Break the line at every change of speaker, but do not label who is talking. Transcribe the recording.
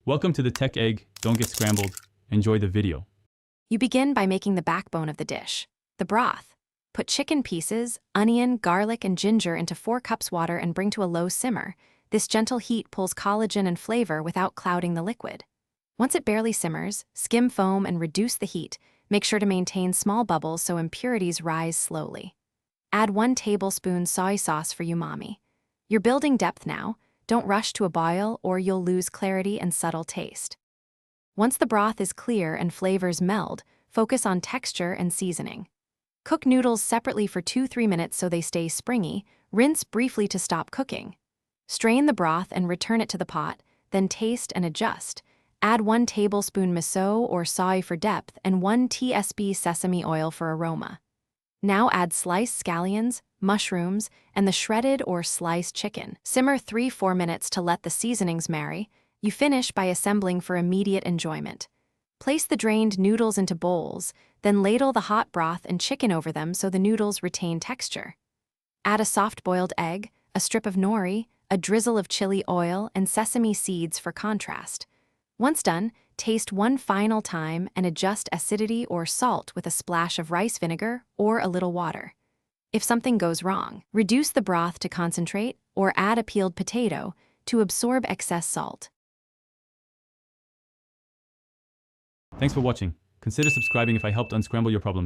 Welcome to the Tech Egg. Don't get scrambled. Enjoy the video.
You begin by making the backbone of the dish, the broth. Put chicken pieces, onion, garlic, and ginger into 4 cups water and bring to a low simmer. This gentle heat pulls collagen and flavor without clouding the liquid. Once it barely simmers, skim foam and reduce the heat. Make sure to maintain small bubbles so impurities rise slowly. Add 1 tablespoon soy sauce for umami. You're building depth now. Don't rush to a boil or you'll lose clarity and subtle taste. Once the broth is clear and flavors meld, focus on texture and seasoning. Cook noodles separately for 2-3 minutes so they stay springy. Rinse briefly to stop cooking. Strain the broth and return it to the pot, then taste and adjust. Add 1 tablespoon miso or soy for depth and 1 tsp sesame oil for aroma. Now add sliced scallions, mushrooms, and the shredded or sliced chicken. Simmer 3-4 minutes to let the seasonings marry. You finish by assembling for immediate enjoyment. Place the drained noodles into bowls, then ladle the hot broth and chicken over them so the noodles retain texture. Add a soft-boiled egg, a strip of nori, a drizzle of chili oil, and sesame seeds for contrast. Once done, taste one final time and adjust acidity or salt with a splash of rice vinegar or a little water. If something goes wrong, reduce the broth to concentrate or add a peeled potato to absorb excess salt.
Thanks for watching. Consider subscribing if I helped unscramble your problems.